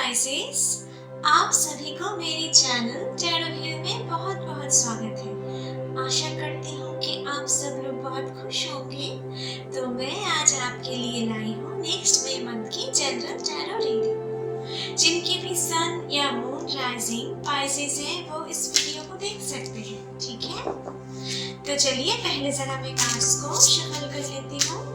Spices, आप सभी को मेरे चैनल टैरो व्यू में बहुत बहुत स्वागत है। आशा करती हूँ कि आप सब लोग बहुत खुश होंगे। तो मैं आज आपके लिए लाई हूँ नेक्स्ट मे मंथ की जनरल टैरो रीडिंग। जिनकी भी सन या मून राइजिंग पाइसेस है वो इस वीडियो को देख सकते हैं, ठीक है। तो चलिए पहले जरा मैं कार्ड्स को शफल कर लेती हूँ।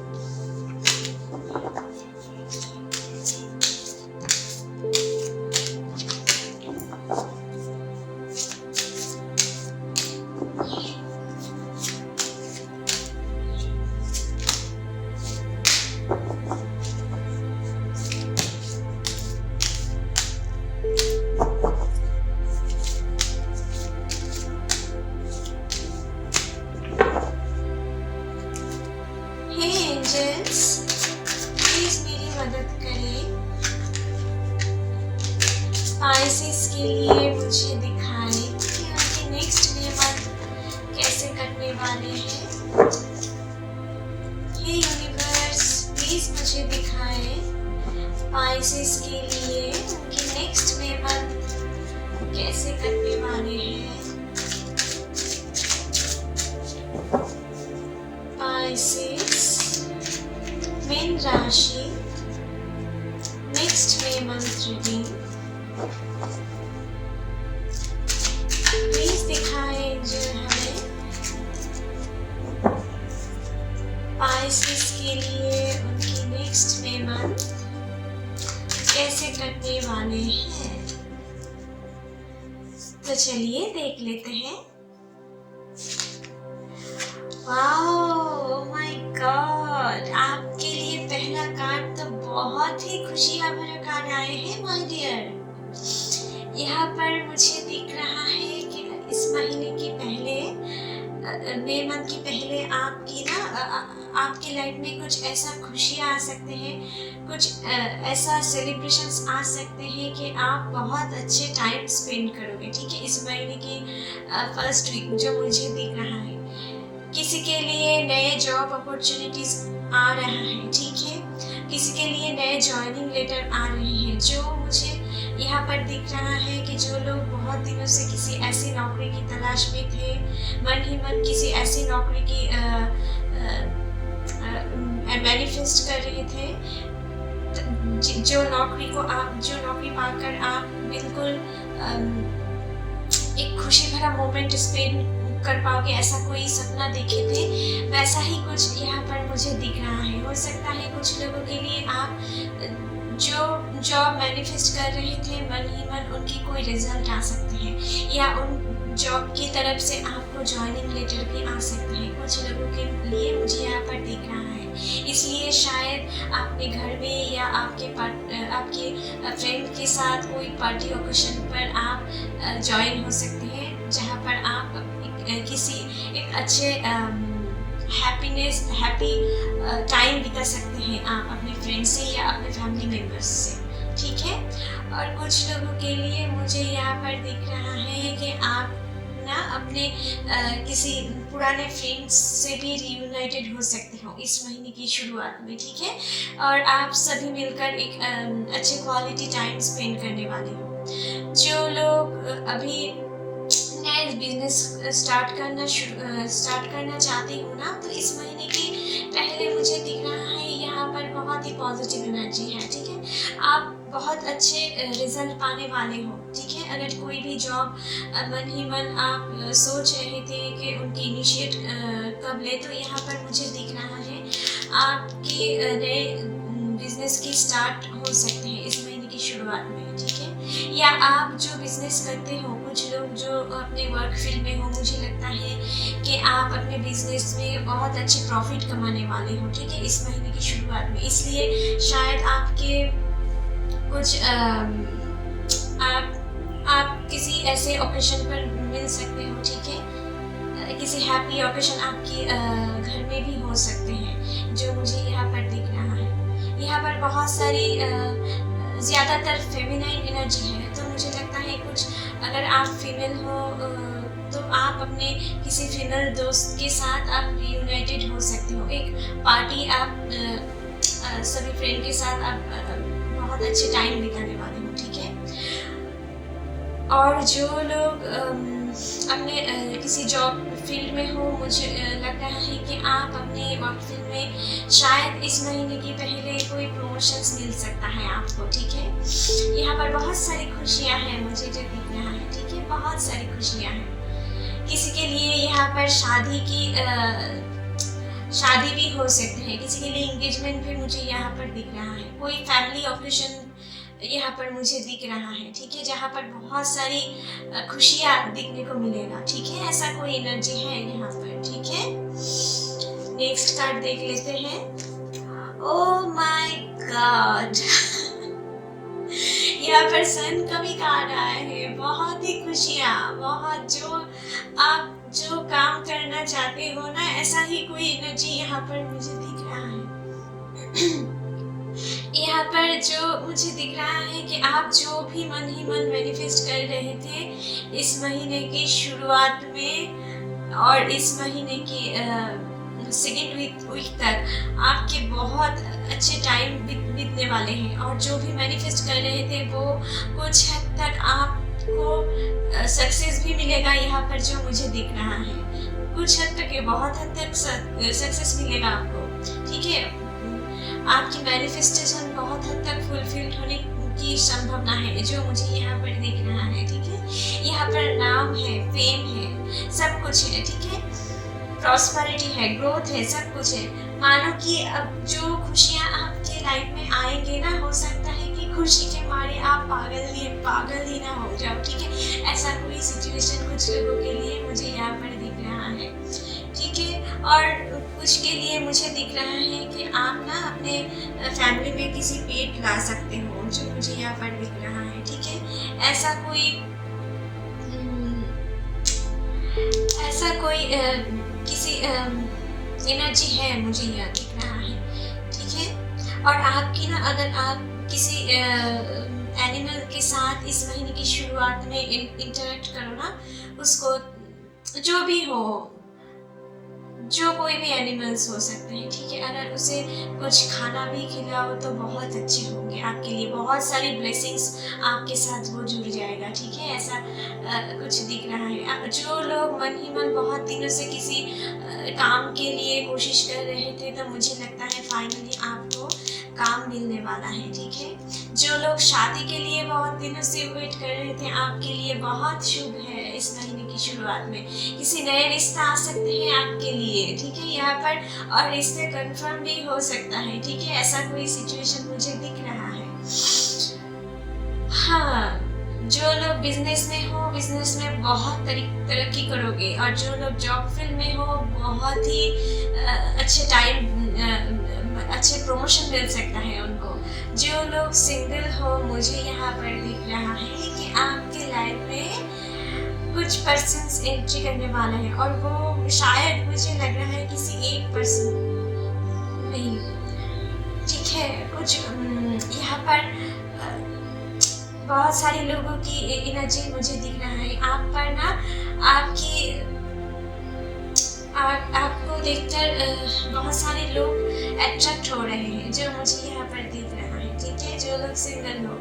प्लीज मेरी मदद करें। स्पाइसेस के लिए मुझे दिखाएं कि उनके नेक्स्ट मे मंथ कैसे कटने वाले हैं। हे यूनिवर्स, प्लीज मुझे दिखाएं स्पाइसेस के लिए उनके नेक्स्ट मे मंथ कैसे कटने वाले हैं। स्पाइसेस मीन राशि next May month reading. Please दिखाएं जो हमें स्पाइसेस के लिए उनकी नेक्स्ट मे मंथ कैसे कटने वाले हैं। तो चलिए देख लेते हैं। वाओ माय गॉड, आपके लिए पहला कार्ड तो बहुत ही खुशियां भरा कार्ड आए हैं माय डियर। यहाँ पर मुझे दिख रहा है कि इस महीने की पहले मे मंथ की पहले आपकी आपकी लाइफ में कुछ ऐसा खुशियाँ आ सकते हैं, कुछ ऐसा सेलिब्रेशंस आ सकते हैं कि आप बहुत अच्छे टाइम स्पेंड करोगे, ठीक है। इस महीने की फर्स्ट वीक जो मुझे दिख रहा है, किसी के लिए नए जॉब अपॉर्चुनिटीज आ रहा है, ठीक है। किसी के लिए नए जॉइनिंग लेटर आ रहे हैं। जो मुझे यहाँ पर दिख रहा है कि जो लोग बहुत दिनों से किसी ऐसी नौकरी की तलाश में थे, मन ही मन किसी ऐसी नौकरी की मैनिफेस्ट कर रहे थे, जो नौकरी पाकर आप बिल्कुल एक खुशी भरा मोमेंट स्पेंड कर पाओगे, ऐसा कोई सपना देखे थे, वैसा ही कुछ यहाँ पर मुझे दिख रहा है। हो सकता है कुछ लोगों के लिए आप जो जॉब मैनिफेस्ट कर रहे थे, मन ही मन उनकी कोई रिजल्ट आ सकते हैं, या उन जॉब की तरफ से आपको जॉइनिंग लेटर भी आ सकते हैं। कुछ लोगों के लिए मुझे यहाँ पर दिख रहा है। इसलिए शायद आपके घर में या आपके फ्रेंड के साथ कोई पार्टी ओकेशन पर आप ज्वाइन हो सकते हैं, जहाँ पर आप एक अच्छे हैप्पी टाइम बिता सकते हैं आप अपने फ्रेंड से या अपने फैमिली मेम्बर्स से, ठीक है। और कुछ लोगों के लिए मुझे यहाँ पर दिख रहा है कि आप अपने किसी पुराने फ्रेंड्स से भी रियूनाइटेड हो सकते हो इस महीने की शुरुआत में, ठीक है। और आप सभी मिलकर एक अच्छे क्वालिटी टाइम स्पेंड करने वाले हो। जो लोग अभी नया बिजनेस स्टार्ट करना चाहती हूँ ना, तो इस महीने की पहले मुझे दिख रहा है यहाँ पर बहुत ही पॉजिटिव एनर्जी है, ठीक है। आप बहुत अच्छे रिजल्ट पाने वाले हो, ठीक है। अगर कोई भी जॉब मन ही मन आप सोच रहे थे कि उनकी इनिशिएट कब ले, तो यहाँ पर मुझे दिख रहा है आपके नए बिजनेस की स्टार्ट हो सकते हैं इस महीने की शुरुआत में, ठीक है। या आप जो बिजनेस करते हो, कुछ लोग जो अपने वर्क फील्ड में हो, मुझे लगता है कि आप अपने बिजनेस में बहुत अच्छे प्रॉफिट कमाने वाले हो, ठीक है, इस महीने की शुरुआत में। इसलिए शायद आपके कुछ आप किसी ऐसे ओकेशन पर मिल सकते हो, ठीक है। किसी हैप्पी ओकेशन आपके घर में भी हो सकते हैं, जो मुझे यहाँ पर दिख रहा है। यहाँ पर बहुत सारी ज़्यादातर फेमिनाइन एनर्जी है, तो मुझे लगता है कुछ अगर आप फीमेल हो तो आप अपने किसी फीमेल दोस्त के साथ आप रियूनाइटेड हो सकते हो। एक पार्टी आप सभी फ्रेंड के साथ आप बहुत अच्छे टाइम बिताने वाले हो, ठीक है। और जो लोग अपने किसी जॉब फील्ड में हो, मुझे लग रहा है कि आप अपने वर्क फील्ड में शायद इस महीने की पहले कोई प्रमोशंस मिल सकता है आपको, ठीक है। यहाँ पर बहुत सारी खुशियाँ हैं मुझे जो दिख रहा है, ठीक है, बहुत सारी खुशियाँ हैं। किसी के लिए यहाँ पर शादी भी हो सकते हैं, किसी के लिए एंगेजमेंट भी मुझे यहाँ पर दिख रहा है। कोई फैमिली ऑकेशन यहाँ पर मुझे दिख रहा है, ठीक है, जहाँ पर बहुत सारी खुशियाँ दिखने को मिलेगा, ठीक है। ऐसा कोई एनर्जी है यहाँ पर, ठीक है। नेक्स्ट कार्ड देख लेते हैं। ओह माय गॉड यहाँ पर सन का भी कार्ड आया है। बहुत ही खुशियाँ, बहुत जो काम करना चाहते हो ना, ऐसा ही कोई एनर्जी यहाँ पर मुझे दिख रहा है। यहाँ पर जो मुझे दिख रहा है कि आप जो भी मन ही मन मैनिफेस्ट कर रहे थे इस महीने की शुरुआत में और इस महीने की सेकेंड वीक तक आपके बहुत अच्छे टाइम बीतने वाले हैं। और जो भी मैनिफेस्ट कर रहे थे वो कुछ हद तक आपको सक्सेस भी मिलेगा यहाँ पर, जो मुझे दिख रहा है। कुछ हद तक, बहुत हद तक सक्सेस मिलेगा आपको, ठीक है। आपकी मैनिफेस्टेशन बहुत हद तक फुलफिल्ड होने की संभावना है, जो मुझे यहाँ पर दिख रहा है, ठीक है। यहाँ पर नाम है, फेम है, सब कुछ है, ठीक है। प्रॉस्पेरिटी है, ग्रोथ है, सब कुछ है। मानो कि अब जो खुशियाँ आपके लाइफ में आएंगे ना, हो सकता है कि खुशी के मारे आप पागल ही ना हो जाओ, ठीक है। ऐसा कोई सिचुएशन कुछ लोगों के लिए मुझे यहाँ पर दिख रहा है, ठीक है। और कुछ के लिए मुझे दिख रहा है कि आप ना अपने फैमिली में किसी पेट ला सकते हो, जो मुझे यहाँ पर दिख रहा है, ठीक है। ऐसा कोई किसी एनर्जी है मुझे यहाँ दिख रहा है, ठीक है। और आपकी ना, अगर आप किसी एनिमल के साथ इस महीने की शुरुआत में इंटरेक्ट करो ना, उसको जो भी हो, जो कोई भी एनिमल्स हो सकते हैं, ठीक है। अगर उसे कुछ खाना भी खिलाओ तो बहुत अच्छे होंगे आपके लिए, बहुत सारी ब्लेसिंग्स आपके साथ वो जुड़ जाएगा, ठीक है। ऐसा कुछ दिख रहा है। जो लोग मन ही मन बहुत दिनों से किसी काम के लिए कोशिश कर रहे थे, तो मुझे लगता है फाइनली आपको काम मिलने वाला है, ठीक है। जो लोग शादी के लिए बहुत दिनों से वेट कर रहे थे, आपके लिए बहुत शुभ है इस महीने की शुरुआत में। किसी नए रिश्ता आ सकते हैं आपके लिए, ठीक है, यहाँ पर। और रिश्ते कंफर्म भी हो सकता है, ठीक है। ऐसा कोई सिचुएशन मुझे दिख रहा है। हाँ, जो लोग बिजनेस में हो, बिजनेस में बहुत तरक्की करोगे। और जो लोग जॉब फील्ड में हो, बहुत ही अच्छे प्रमोशन मिल सकता है उनको। जो लोग सिंगल हो, मुझे यहाँ पर दिख रहा है कि आपके लाइफ में कुछ पर्सन्स एंट्री करने वाले हैं, और वो शायद मुझे लग रहा है किसी एक पर्सन नहीं, ठीक है। कुछ यहाँ पर बहुत सारे लोगों की एनर्जी मुझे दिख रहा है। आप पर ना आपको देखकर बहुत सारे लोग अट्रैक्ट हो रहे हैं, जो मुझे यहाँ पर दिख रहा है, ठीक है। जो लोग सिंगल हो,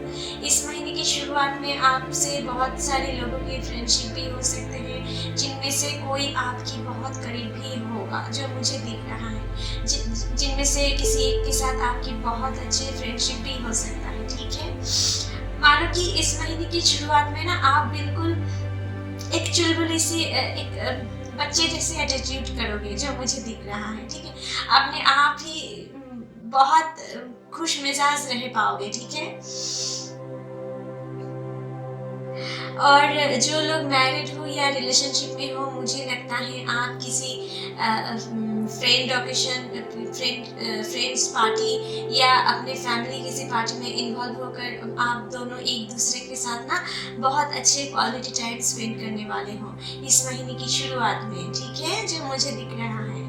इस महीने की शुरुआत में आपसे बहुत सारे लोगों की फ्रेंडशिप भी हो सकते हैं, जिनमें से कोई आपकी बहुत करीब भी होगा, जो मुझे दिख रहा है। जिनमें से किसी एक के साथ आपकी बहुत अच्छी फ्रेंडशिप भी हो सकता है, ठीक है। मानो कि इस महीने की शुरुआत में ना आप बिल्कुल एक चुलबुली सी एक बच्चे जैसे एटीट्यूड करोगे, जो मुझे दिख रहा है, ठीक है। अपने आप ही बहुत खुश मिजाज रह पाओगे, ठीक है। और जो लोग मैरिड हो या रिलेशनशिप में हो, मुझे लगता है आप किसी फ्रेंड्स पार्टी या अपने फैमिली किसी पार्टी में इन्वॉल्व होकर आप दोनों एक दूसरे के साथ ना बहुत अच्छे क्वालिटी टाइम स्पेंड करने वाले हो इस महीने की शुरुआत में, ठीक है, जो मुझे दिख रहा है।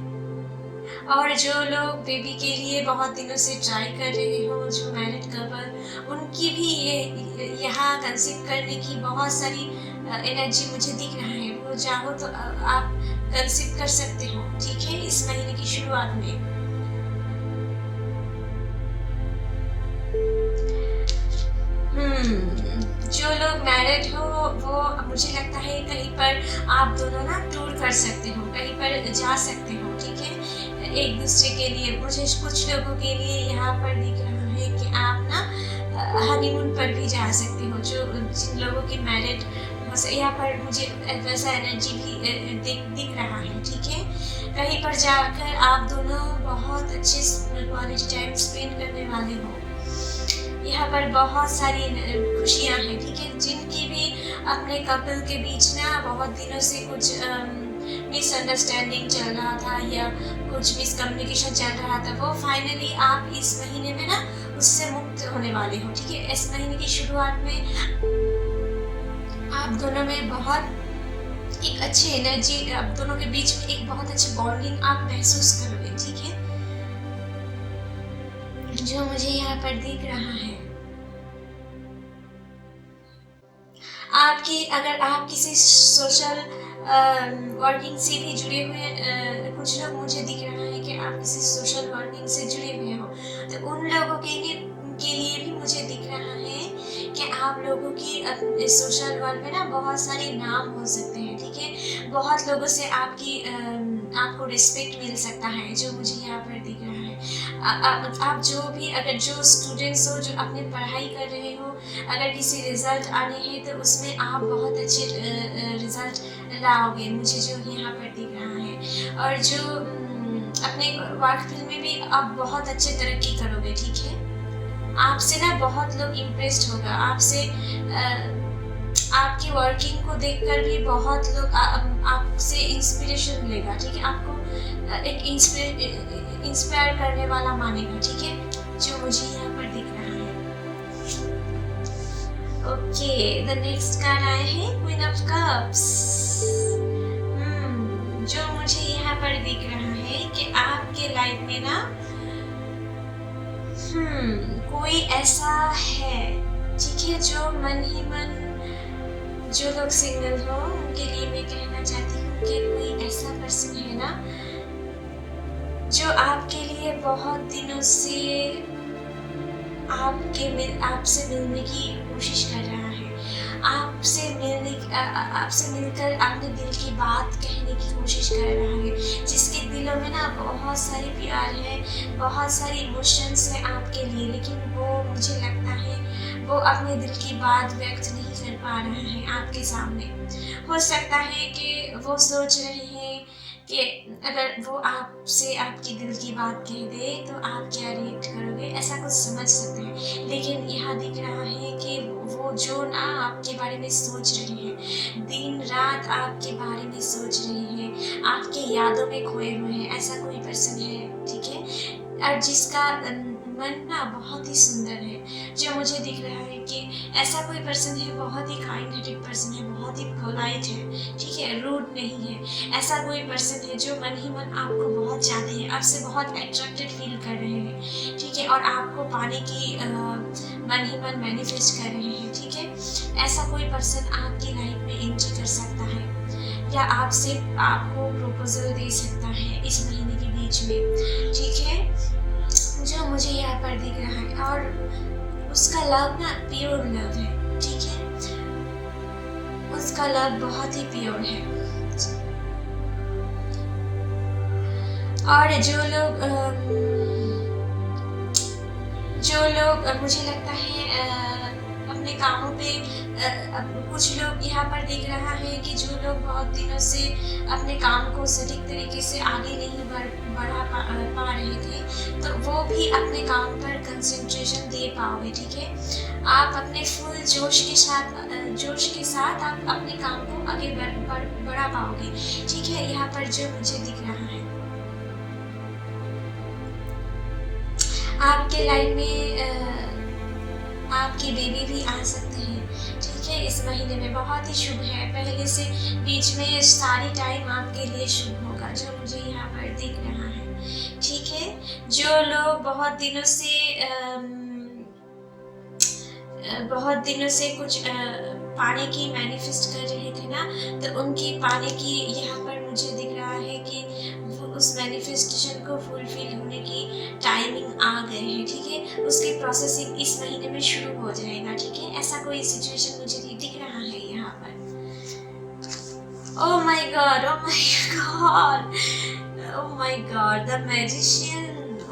और जो लोग बेबी के लिए बहुत दिनों से ट्राई कर रहे हो, जो मैरिड कपल, उनकी भी यहाँ कंसीव करने की बहुत सारी एनर्जी मुझे दिख रहा है। वो चाहो तो आप कंसीव कर सकते हो, ठीक है, इस महीने की शुरुआत में। जो लोग मैरिड हो वो मुझे लगता है कहीं पर आप दोनों ना टूर कर सकते हो, कहीं पर जा सकते हो, ठीक है, एक दूसरे के लिए। मुझे कुछ लोगों के लिए यहाँ पर दिख रहा है कि आप ना हनीमून पर भी जा सकते हो, जो जिन लोगों की मैरिड हो। यहाँ पर मुझे वैसा एनर्जी भी दिख रहा है, ठीक है। कहीं पर जाकर आप दोनों बहुत अच्छे क्वालिटी टाइम स्पेंड करने वाले हो। यहाँ पर बहुत सारी खुशियाँ हैं, ठीक है। जिनकी भी अपने कपल के बीच ना बहुत दिनों से कुछ मिसअंडरस्टैंडिंग चल रहा था या कुछ मिसकम्युनिकेशन चल रहा था, वो फाइनली आप इस महीने में ना उससे मुक्त होने वाले हो, ठीक है। इस महीने की शुरुआत में आप दोनों में बहुत एक अच्छी एनर्जी, आप दोनों के बीच में एक बहुत अच्छी बॉन्डिंग आप महसूस करोगे, ठीक है, जो मुझे यहाँ पर दिख रहा है। आपकी अगर आप किसी सोशल वर्किंग से भी जुड़े हुए, कुछ लोग मुझे दिख रहा है कि आप किसी सोशल वर्किंग से जुड़े हुए हो, तो उन लोगों के लिए भी मुझे दिख रहा है कि आप लोगों की सोशल वर्ल्ड में ना बहुत सारे नाम हो सकते हैं, ठीक है। बहुत लोगों से आपको रिस्पेक्ट मिल सकता है, जो मुझे यहाँ पर दिख रहा है। आप जो भी अगर जो स्टूडेंट्स हो, जो अपनी पढ़ाई कर रहे हो, अगर किसी रिजल्ट आने हैं तो उसमें आप बहुत अच्छे रिजल्ट लाओगे, मुझे जो यहाँ पर दिख रहा है। और जो अपने वर्क फील्ड में भी आप बहुत अच्छे तरक्की करोगे, ठीक है। आपसे ना बहुत लोग इम्प्रेस्ड होगा, आपसे आपकी वर्किंग को देखकर भी बहुत लोग आपसे इंस्पिरेशन मिलेगा, ठीक है। आपको एक इंस्पायर करने वाला मानेगा, ठीक है, जो मुझे यहाँ पर दिख रहा है। ओके, द नेक्स्ट कार्ड आए हैं क्वीन ऑफ कप्स। जो मुझे यहाँ पर दिख रहा है कि आपके लाइफ में ना कोई ऐसा है, ठीक है, जो मन ही मन, जो लोग सिंगल हो उनके लिए मैं कहना चाहती हूँ कि कोई ऐसा पर्सन है ना जो आपके लिए बहुत दिनों से आपसे मिलने की कोशिश कर रहा है, आपसे मिलकर अपने दिल की बात कहने की कोशिश कर रहा है, जिसके दिलों में ना बहुत सारी प्यार है, बहुत सारी इमोशंस है आपके लिए, लेकिन वो मुझे लगता है वो अपने दिल की बात व्यक्त नहीं कर पा रहे हैं आपके सामने। हो सकता है कि वो सोच रहे हैं कि अगर वो आपसे आपकी दिल की बात कह दे तो आप क्या रिएक्ट करोगे, ऐसा कुछ समझ सकते हैं। लेकिन यहाँ दिख रहा है कि वो जो ना आपके बारे में सोच रहे हैं, दिन रात आपके बारे में सोच रहे हैं, आपके यादों में खोए हुए हैं, ऐसा कोई पर्सन है, ठीक है। और जिसका मन ना बहुत ही सुंदर है, जो मुझे दिख रहा है कि ऐसा कोई पर्सन है, बहुत ही काइंड हार्टेड पर्सन है, बहुत ही पोलाइट है, ठीक है, रूड नहीं है। ऐसा कोई पर्सन है जो मन ही मन आपको बहुत चाहते हैं, आपसे बहुत अट्रैक्टेड फील कर रहे हैं, ठीक है, और आपको पाने की मन ही मन मैनिफेस्ट कर रहे हैं, ठीक है। ऐसा कोई पर्सन आपकी लाइफ में एंट्री कर सकता है या आपको प्रपोजल दे सकता है इस महीने के बीच में, ठीक है, जो मुझे यहाँ पर दिख रहा है। और उसका लव ना प्योर लव है, ठीक है, उसका लव बहुत ही प्योर है। और जो लोग मुझे लगता है अपने कामों पे कुछ लोग यहाँ पर दिख रहा है कि जो लोग बहुत दिनों से अपने काम को सटीक तरीके से आगे नहीं बढ़ा पा रहे थे, तो वो भी अपने काम पर कंसंट्रेशन दे पाओगे, ठीक है। आप अपने फुल जोश के साथ आप अपने काम को आगे बढ़ा पाओगे, ठीक है। यहाँ पर जो मुझे दिख रहा है, आपके लाइफ में आपकी बेबी भी आ सकते हैं, ठीक है, इस महीने में बहुत ही शुभ है। पहले से बीच में सारी टाइम आपके लिए शुभ होगा, जो मुझे यहाँ पर दिख रहा है, ठीक है। जो लोग बहुत दिनों से कुछ पाने की मैनिफेस्ट कर रहे थे ना, तो उनकी पाने की यहाँ पर मुझे दिख रहा है कि उस मैनिफेस्टेशन को फुलफिल होने की टाइमिंग आ गए हैं, ठीक है। उसकी प्रोसेसिंग इस महीने में शुरू हो जाएगा, ठीक है। ऐसा कोई सिचुएशन मुझे दिख रहा है यहाँ पर। Oh my God, oh my God, oh my God, the magician,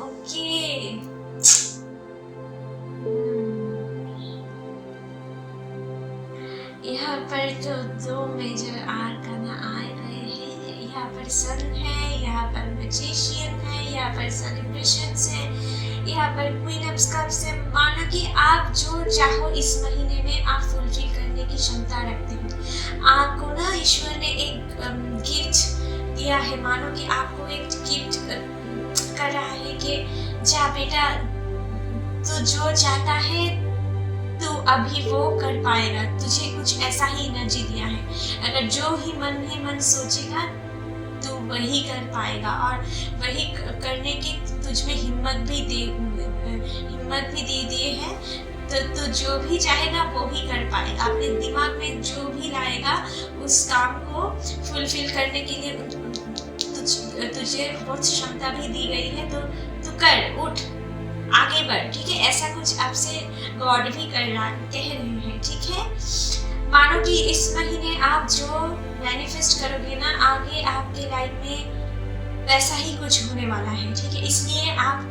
okay. यहाँ पर तो 2 मेजर आर्काना आए गए हैं। यहाँ पर सन है, यहाँ पर मैजिशियन है, यहाँ पर सेलिब्रेशंस है, यहाँ पर क्वीन ऑफ कप्स है। मानो कि आप जो चाहो इस महीने में आप फुलफिल करने की क्षमता रखते हो। आपको ना ईश्वर ने एक गिफ्ट दिया है। मानो कि आपको एक गिफ्ट कर रहा है कि जा बेटा, तू जो चाहता है तू अभी वो कर पाएगा। तुझे कुछ ऐसा ही एनर्जी दिया है। अगर जो ही मन सोचेगा तू वही कर पाएगा, और वही करने की तुझ में हिम्मत भी दे दिए है। तो तू जो भी चाहेगा वो ही कर पाएगा। अपने दिमाग में जो भी लाएगा उस काम को फुलफिल करने के लिए तुझे बहुत क्षमता भी दी गई है। तो तू कर, उठ, आगे बढ़, ठीक है। ऐसा कुछ आपसे गॉड भी कह रहे हैं, ठीक है। मानो कि इस महीने आप जो मैनिफेस्ट करोगे ना, आगे आपके लाइफ में वैसा ही कुछ होने वाला है, ठीक है। इसलिए आपको,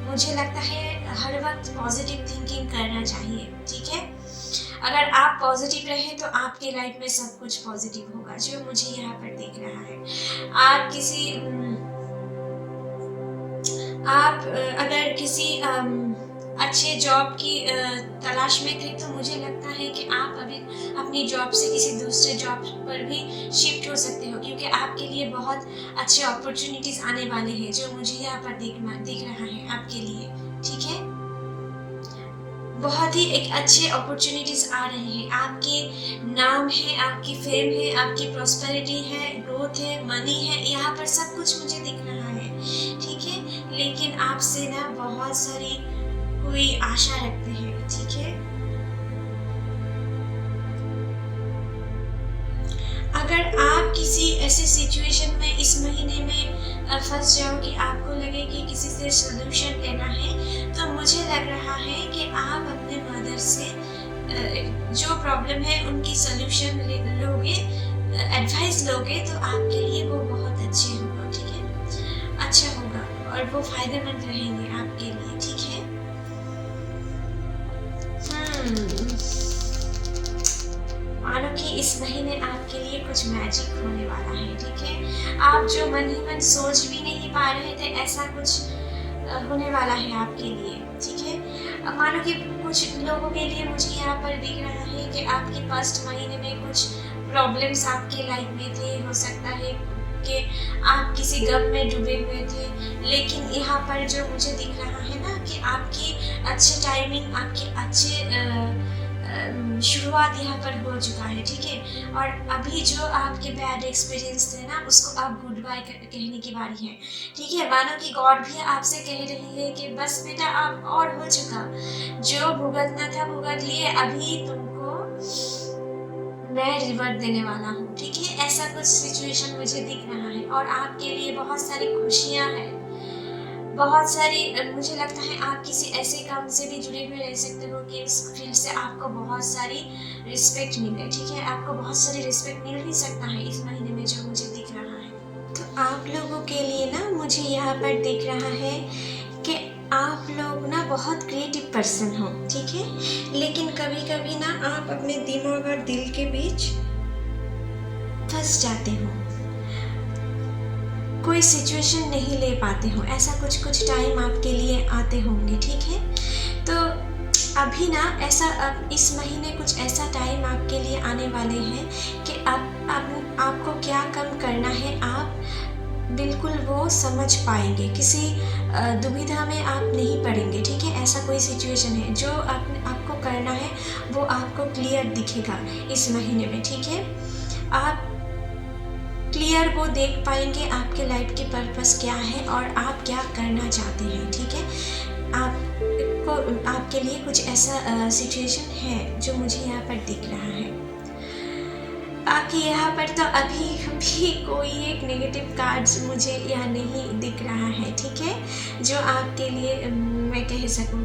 मुझे लगता है, हर वक्त पॉजिटिव थिंकिंग करना चाहिए, ठीक है। अगर आप पॉजिटिव रहे तो आपके लाइफ में सब कुछ पॉजिटिव होगा, जो मुझे यहाँ पर दिख रहा है। आप अगर किसी अच्छे जॉब की तलाश में थे, तो मुझे लगता है कि आप अभी अपनी जॉब से किसी दूसरे जॉब पर भी शिफ्ट हो सकते हो, क्योंकि आपके लिए बहुत अच्छे अपॉर्चुनिटीज आने वाले हैं, जो मुझे यहाँ पर दिख रहा है आपके लिए, ठीक है। बहुत ही एक अच्छे अपॉर्चुनिटीज आ रहे हैं। आपके नाम है, आपकी फेम है, आपकी प्रॉस्पेरिटी है, ग्रोथ है, मनी है, यहाँ पर सब कुछ मुझे दिख रहा है, ठीक है। लेकिन आपसे ना बहुत सारी कोई आशा रखते हैं, ठीक है। अगर आप किसी ऐसे सिचुएशन में इस महीने में फंस जाओ कि आपको लगे कि किसी से सोल्यूशन लेना है, तो मुझे लग रहा है कि आप अपने मदर से जो प्रॉब्लम है उनकी सोल्यूशन लोगे, एडवाइस लोगे, तो आपके लिए वो बहुत अच्छे होगा, ठीक है, अच्छा होगा, और वो फायदेमंद रहेंगे आपके लिए, ठीक है। मानो कि इस महीने आपके लिए कुछ मैजिक होने वाला है, ठीक है। आप जो मन ही मन सोच भी नहीं पा रहे थे, ऐसा कुछ होने वाला है आपके लिए, ठीक है। मानो कि कुछ लोगों के लिए मुझे यहाँ पर दिख रहा है कि आपके पास्ट महीने में कुछ प्रॉब्लम्स आपके लाइफ में थे। हो सकता है कि आप किसी गम में डूबे हुए थे, लेकिन यहाँ पर जो मुझे दिख रहा है ना कि आपकी अच्छी टाइमिंग, आपकी अच्छे शुरुआत यहाँ पर हो चुका है, ठीक है। और अभी जो आपके बैड एक्सपीरियंस थे ना, उसको आप गुड बाय कहने की बारी है, ठीक है। मानो कि गॉड भी आपसे कह रही है कि बस बेटा अब और हो चुका, जो भुगतना था भुगत लिए, अभी तुमको मैं रिवर्ट देने वाला हूँ, ठीक है। ऐसा कुछ सिचुएशन मुझे दिख रहा है, और आपके लिए बहुत सारी खुशियाँ हैं, बहुत सारी, मुझे लगता है आप किसी ऐसे काम से भी जुड़े हुए रह सकते हो कि इस फील्ड से आपको बहुत सारी रिस्पेक्ट मिले, ठीक है। आपको बहुत सारी रिस्पेक्ट मिल भी सकता है इस महीने में, जो मुझे दिख रहा है। तो आप लोगों के लिए ना मुझे यहाँ पर दिख रहा है कि आप लोग ना बहुत क्रिएटिव पर्सन हो, ठीक है। लेकिन कभी कभी ना आप अपने दिमाग और दिल के बीच फंस जाते हो, कोई सिचुएशन नहीं ले पाते हो। ऐसा कुछ टाइम आपके लिए आते होंगे, ठीक है। तो अभी ना ऐसा, अब इस महीने कुछ ऐसा टाइम आपके लिए आने वाले हैं कि आपको क्या कम करना है, आप बिल्कुल वो समझ पाएंगे, किसी दुविधा में आप नहीं पड़ेंगे, ठीक है। ऐसा कोई सिचुएशन है जो आपको करना है, वो आपको क्लियर दिखेगा इस महीने में, ठीक है। आप क्लियर वो देख पाएंगे आपके लाइफ की पर्पस क्या है और आप क्या करना चाहते हैं, ठीक है। आपके लिए कुछ ऐसा सिचुएशन है जो मुझे यहाँ पर दिख रहा है। आप आपके यहाँ पर तो अभी भी कोई एक नेगेटिव कार्ड्स मुझे यहाँ नहीं दिख रहा है, ठीक है, जो आपके लिए मैं कह सकूँ।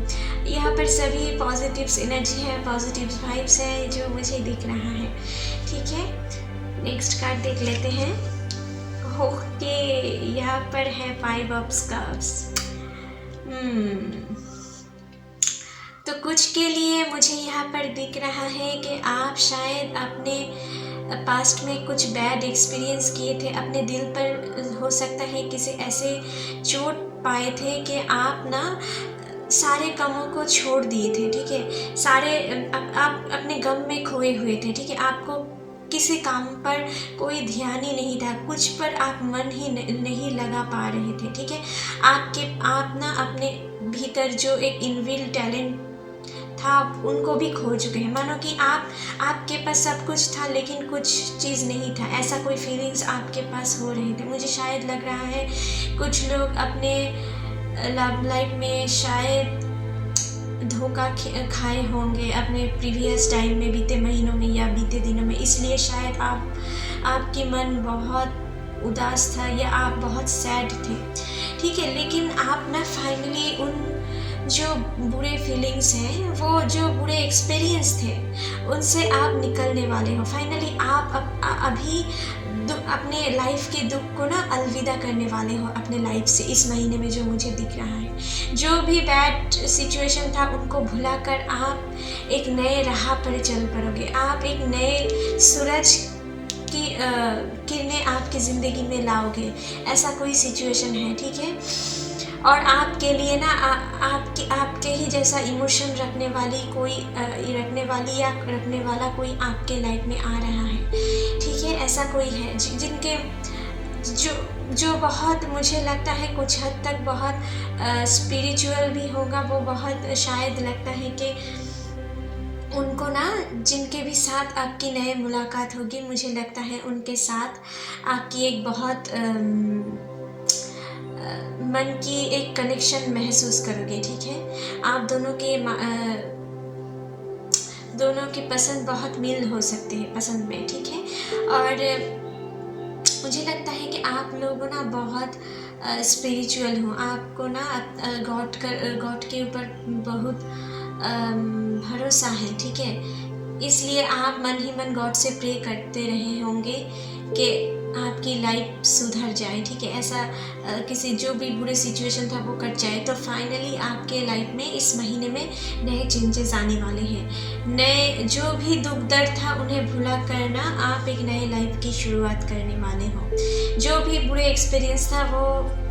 यहाँ पर सभी पॉजिटिव्स एनर्जी है, पॉजिटिव वाइब्स है जो मुझे दिख रहा है, ठीक है। नेक्स्ट कार्ड देख लेते हैं। ओके, यहाँ पर है 5 ऑफ कप्स। तो कुछ के लिए मुझे यहाँ पर दिख रहा है कि आप शायद अपने पास्ट में कुछ बैड एक्सपीरियंस किए थे, अपने दिल पर हो सकता है किसी ऐसे चोट पाए थे कि आप ना सारे कामों को छोड़ दिए थे, ठीक है, सारे आप अपने गम में खोए हुए थे, ठीक है, आपको किसी काम पर कोई ध्यान ही नहीं था, कुछ पर आप मन ही नहीं लगा पा रहे थे, ठीक है। आप ना अपने भीतर जो एक इनबिल्ट टैलेंट था उनको भी खो चुके हैं। मानो कि आपके पास सब कुछ था लेकिन कुछ चीज़ नहीं था, ऐसा कोई फीलिंग्स आपके पास हो रहे थे। मुझे शायद लग रहा है कुछ लोग अपने लव लाइफ में शायद धोखा खाए होंगे अपने प्रीवियस टाइम में, बीते महीनों में या बीते दिनों में, इसलिए शायद आपकी मन बहुत उदास था या आप बहुत सैड थे, ठीक है। लेकिन आप ना फाइनली उन जो बुरे फीलिंग्स हैं, वो जो बुरे एक्सपीरियंस थे, उनसे आप निकलने वाले हो। फाइनली आप अभी अपने लाइफ के दुख को ना अलविदा करने वाले हो अपने लाइफ से, इस महीने में जो मुझे दिख रहा है। जो भी बैड सिचुएशन था उनको भुलाकर आप एक नए राह पर चल पड़ोगे, आप एक नए सूरज की किरणें आपकी ज़िंदगी में लाओगे, ऐसा कोई सिचुएशन है, ठीक है। और आपके लिए ना आपके ही जैसा इमोशन रखने वाला कोई आपके लाइफ में आ रहा है, ठीक है। ऐसा कोई है जिनके जो बहुत, मुझे लगता है कुछ हद तक बहुत स्पिरिचुअल भी होगा, वो बहुत शायद लगता है कि उनको ना जिनके भी साथ आपकी नए मुलाकात होगी, मुझे लगता है उनके साथ आपकी एक बहुत मन की एक कनेक्शन महसूस करोगे, ठीक है। आप दोनों की पसंद बहुत मिल हो सकते हैं पसंद में, ठीक है। और मुझे लगता है कि आप लोग ना बहुत स्पिरिचुअल हो, आपको ना गॉड के ऊपर बहुत भरोसा है, ठीक है। इसलिए आप मन ही मन गॉड से प्रे करते रहे होंगे कि आपकी लाइफ सुधर जाए, ठीक है। ऐसा किसी जो भी बुरे सिचुएशन था वो कट जाए, तो फाइनली आपके लाइफ में इस महीने में नए चेंजेस आने वाले हैं। नए जो भी दुख दर्द था उन्हें भुला कर ना आप एक नए लाइफ की शुरुआत करने वाले हो। जो भी बुरे एक्सपीरियंस था वो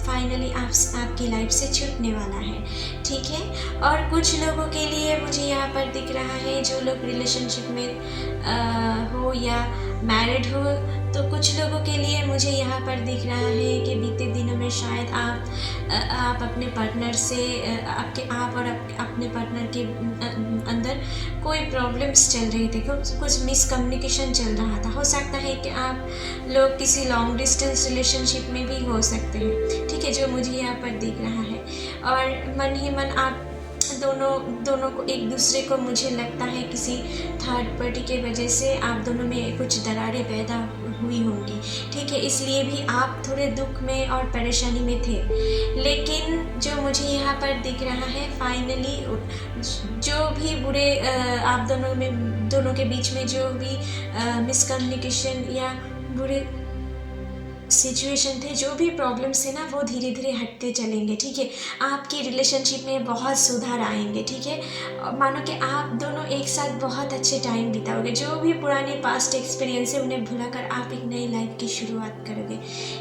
फाइनली आपकी लाइफ से छूटने वाला है, ठीक है। और कुछ लोगों के लिए मुझे यहाँ पर दिख रहा है, जो लोग रिलेशनशिप में हो या मैरिड हो, तो कुछ लोगों के लिए मुझे यहाँ पर दिख रहा है कि बीते दिनों में शायद आप अपने पार्टनर से आप और अपने पार्टनर के अंदर कोई प्रॉब्लम्स चल रही थी, कुछ मिसकम्युनिकेशन चल रहा था। हो सकता है कि आप लोग किसी लॉन्ग डिस्टेंस रिलेशनशिप में भी हो सकते हैं, ठीक है, जो मुझे यहाँ पर दिख रहा है। और मन ही मन आप दोनों को एक दूसरे को, मुझे लगता है किसी थर्ड पार्टी के वजह से आप दोनों में कुछ दरारें पैदा हुई होंगी, ठीक है। इसलिए भी आप थोड़े दुख में और परेशानी में थे। लेकिन जो मुझे यहाँ पर दिख रहा है, फाइनली जो भी बुरे आप दोनों के बीच में जो भी मिसकम्युनिकेशन या बुरे सिचुएशन थे, जो भी प्रॉब्लम्स थे ना, वो धीरे धीरे हटते चलेंगे, ठीक है। आपकी रिलेशनशिप में बहुत सुधार आएंगे, ठीक है। मानो कि आप दोनों एक साथ बहुत अच्छे टाइम बिताओगे। जो भी पुराने पास्ट एक्सपीरियंस है उन्हें भुलाकर आप एक नई लाइफ की शुरुआत करोगे,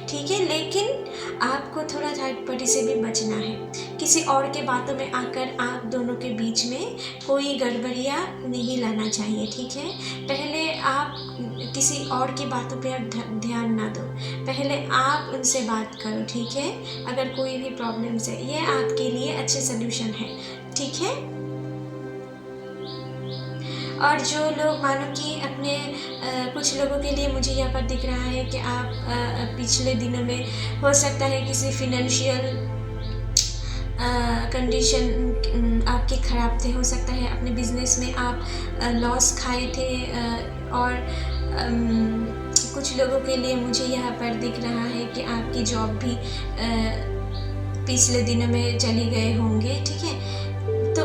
ठीक है। लेकिन आपको थोड़ा थर्ड पार्टी से भी बचना है। किसी और के बातों में आकर आप दोनों के बीच में कोई गड़बड़ियाँ नहीं लाना चाहिए, ठीक है। पहले आप किसी और की बातों पर ध्यान ना दो, पहले आप उनसे बात करो, ठीक है। अगर कोई भी प्रॉब्लम्स है, ये आपके लिए अच्छे सल्यूशन है, ठीक है। और जो लोग मानो कि अपने कुछ लोगों के लिए मुझे यहाँ पर दिख रहा है कि आप पिछले दिनों में हो सकता है किसी फिनेंशियल कंडीशन आपके ख़राब थे, हो सकता है अपने बिजनेस में आप लॉस खाए थे और कुछ लोगों के लिए मुझे यहाँ पर दिख रहा है कि आपकी जॉब भी पिछले दिनों में चले गए होंगे, ठीक है। तो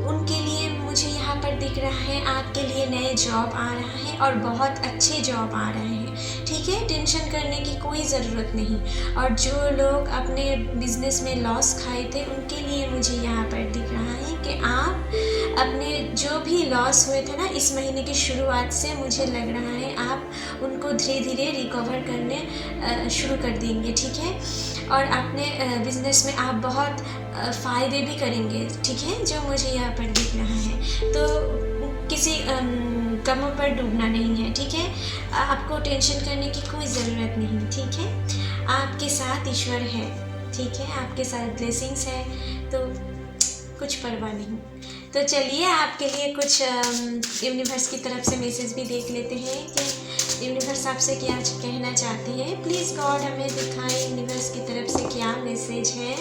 उनके लिए मुझे यहाँ पर दिख रहा है आपके लिए नए जॉब आ रहा है और बहुत अच्छे जॉब आ रहे हैं, ठीक है। टेंशन करने की कोई ज़रूरत नहीं। और जो लोग अपने बिजनेस में लॉस खाए थे उनके लिए मुझे यहाँ पर दिख रहा है कि आप अपने जो भी लॉस हुए थे ना इस महीने की शुरुआत से, मुझे लग रहा है आप उनको धीरे धीरे रिकवर करने शुरू कर देंगे, ठीक है। और अपने बिजनेस में आप बहुत फ़ायदे भी करेंगे, ठीक है, जो मुझे यहाँ पर दिख रहा है। तो किसी गमों पर डूबना नहीं है, ठीक है। आपको टेंशन करने की कोई ज़रूरत नहीं, ठीक है। आपके साथ ईश्वर है, ठीक है, आपके साथ ब्लेसिंग्स है, तो कुछ परवाह नहीं। तो चलिए आपके लिए कुछ यूनिवर्स की तरफ से मैसेज भी देख लेते हैं कि यूनिवर्स आपसे क्या कहना चाहती है। प्लीज़ गॉड हमें दिखाएं यूनिवर्स की तरफ से क्या मैसेज है,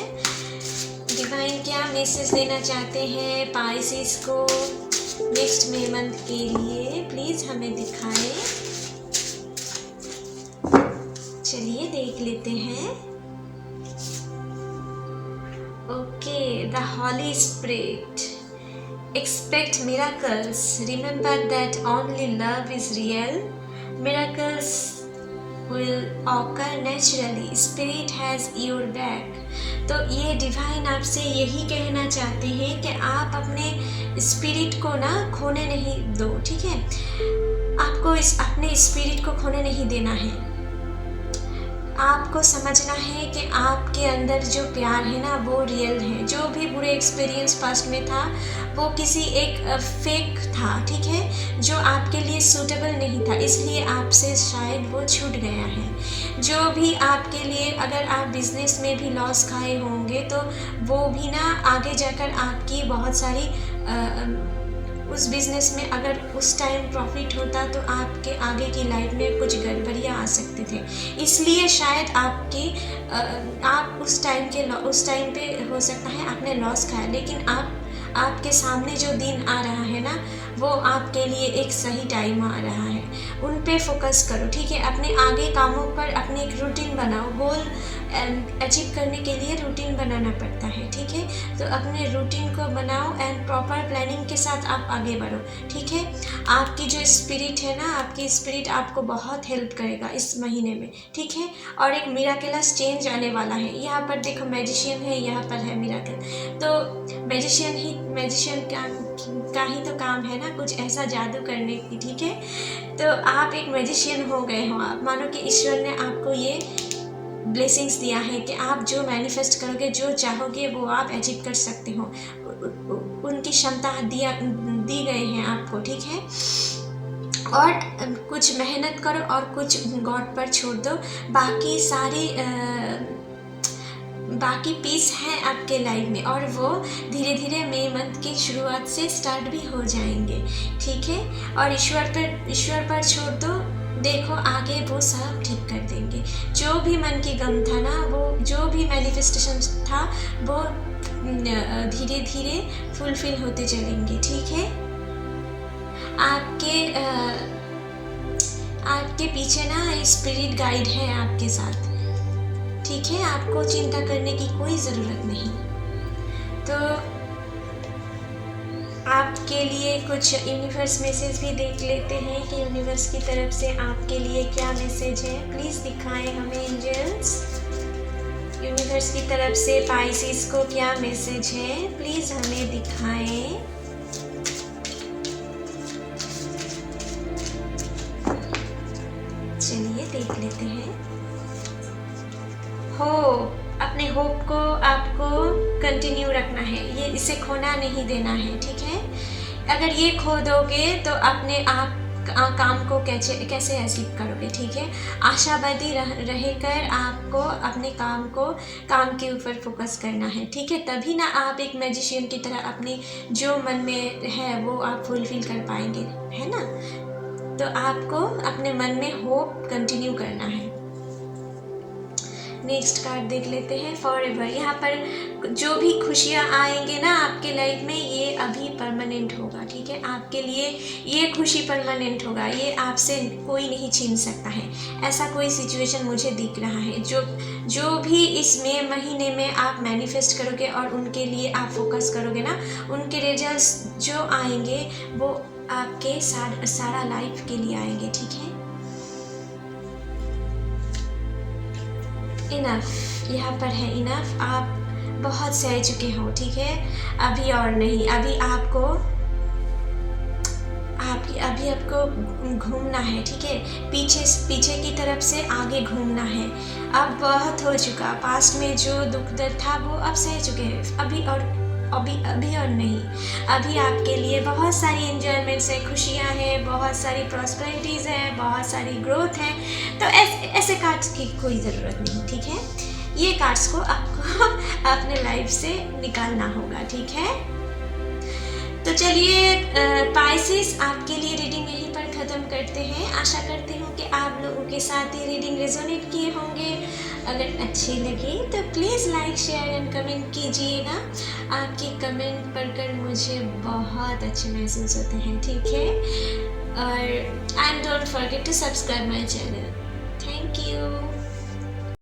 डिवाइन क्या मैसेज देना चाहते हैं पाइसेस को नेक्स्ट मे मंथ के लिए, प्लीज़ हमें दिखाएं। चलिए देख लेते हैं। Okay, the holy spirit, expect miracles, remember that only love is real, miracles will occur naturally, spirit has your back। तो ये डिवाइन आपसे यही कहना चाहते हैं कि आप अपने स्पिरिट को ना खोने नहीं दो, ठीक है। आपको अपने स्पिरिट को खोने नहीं देना है। आपको समझना है कि आपके अंदर जो प्यार है ना वो रियल है। जो भी बुरे एक्सपीरियंस पास्ट में था वो किसी एक फेक था, ठीक है, जो आपके लिए सूटेबल नहीं था, इसलिए आपसे शायद वो छूट गया है। जो भी आपके लिए, अगर आप बिजनेस में भी लॉस खाए होंगे तो वो भी ना आगे जाकर आपकी बहुत सारी उस बिज़नेस में अगर उस टाइम प्रॉफिट होता तो आपके आगे की लाइफ में कुछ गड़बड़ियाँ आ सकते थे, इसलिए शायद आप उस टाइम पे हो सकता है आपने लॉस खाया, लेकिन आपके सामने जो दिन आ रहा है ना वो आपके लिए एक सही टाइम आ रहा है। उन पे फोकस करो, ठीक है। अपने आगे कामों पर अपनी एक रूटीन बनाओ। गोल अचीव करने के लिए रूटीन बनाना पड़ता है, ठीक है। तो अपने रूटीन को बनाओ एंड प्रॉपर प्लानिंग के साथ आप आगे बढ़ो, ठीक है। आपकी जो स्पिरिट है ना, आपकी स्पिरिट आपको बहुत हेल्प करेगा इस महीने में, ठीक है। और एक मिराकलस चेंज आने वाला है। यहाँ पर देखो मैजिशियन है, यहाँ पर है मिराकल। तो मैजिशियन का ही तो काम है ना कुछ ऐसा जादू करने की, ठीक है। तो आप एक मैजिशियन हो गए हो। आप मानो कि ईश्वर ने आपको ये ब्लेसिंग्स दिया है कि आप जो मैनिफेस्ट करोगे, जो चाहोगे वो आप अचीव कर सकते हो। उनकी क्षमता दी गई है आपको, ठीक है। और कुछ मेहनत करो और कुछ गॉड पर छोड़ दो। बाकी पीस है आपके लाइफ में और वो धीरे धीरे मई मंथ की शुरुआत से स्टार्ट भी हो जाएंगे, ठीक है। और ईश्वर पर छोड़ दो, देखो आगे वो सब ठीक कर देंगे। जो भी मन की गम था ना, वो जो भी मैनिफेस्टेशन था वो धीरे धीरे फुलफिल होते चलेंगे, ठीक है। आपके पीछे ना स्पिरिट गाइड है आपके साथ, ठीक है। आपको चिंता करने की कोई ज़रूरत नहीं। तो आपके लिए कुछ यूनिवर्स मैसेज भी देख लेते हैं कि यूनिवर्स की तरफ से आपके लिए क्या मैसेज है। प्लीज़ दिखाएं हमें एंजल्स। यूनिवर्स की तरफ से पाइसेस को क्या मैसेज है, प्लीज़ हमें दिखाएं। चलिए देख लेते हैं। अपने होप को आपको कंटिन्यू रखना है, ये इसे खोना नहीं देना है, ठीक है। अगर ये खो दोगे तो अपने आप काम को कैसे अचीव करोगे, ठीक है। आशावादी रहकर आपको अपने काम के ऊपर फोकस करना है, ठीक है। तभी ना आप एक मैजिशियन की तरह अपनी जो मन में है वो आप फुलफिल कर पाएंगे, है ना। तो आपको अपने मन में होप कंटिन्यू करना है। नेक्स्ट कार्ड देख लेते हैं। फॉरएवर, यहाँ पर जो भी खुशियाँ आएंगे ना आपके लाइफ में, ये अभी परमानेंट होगा, ठीक है। आपके लिए ये खुशी परमानेंट होगा, ये आपसे कोई नहीं छीन सकता है। ऐसा कोई सिचुएशन मुझे दिख रहा है। जो भी इस महीने में आप मैनिफेस्ट करोगे और उनके लिए आप फोकस करोगे ना, उनके रिजल्ट्स जो आएंगे वो आपके सारा लाइफ के लिए आएंगे, ठीक है। इनफ, यहाँ पर है इनफ। आप बहुत सह चुके हो, ठीक है। अभी और नहीं, अभी आपको घूमना है, ठीक है। पीछे की तरफ से आगे घूमना है। अब बहुत हो चुका, पास्ट में जो दुख दर्द था वो अब सह चुके हैं। अभी और नहीं, अभी आपके लिए बहुत सारी एंजॉयमेंट्स है, खुशियाँ हैं, बहुत सारी प्रॉस्पेरिटीज़ है, बहुत सारी ग्रोथ है। तो ऐसे कार्ड्स की कोई ज़रूरत नहीं, ठीक है। ये कार्ड्स को आपको अपने लाइफ से निकालना होगा, ठीक है। तो चलिए पाइसेस, आपके लिए रीडिंग यहीं पर ख़त्म करते हैं। आशा करती हूँ कि आप लोगों के साथ ये रीडिंग रेजोनेट किए होंगे। अगर अच्छी लगी तो please like, share and comment कीजिएगा। आपके कमेंट पढ़कर मुझे बहुत अच्छे महसूस होते हैं, ठीक है। और and don't forget to subscribe my channel. Thank you.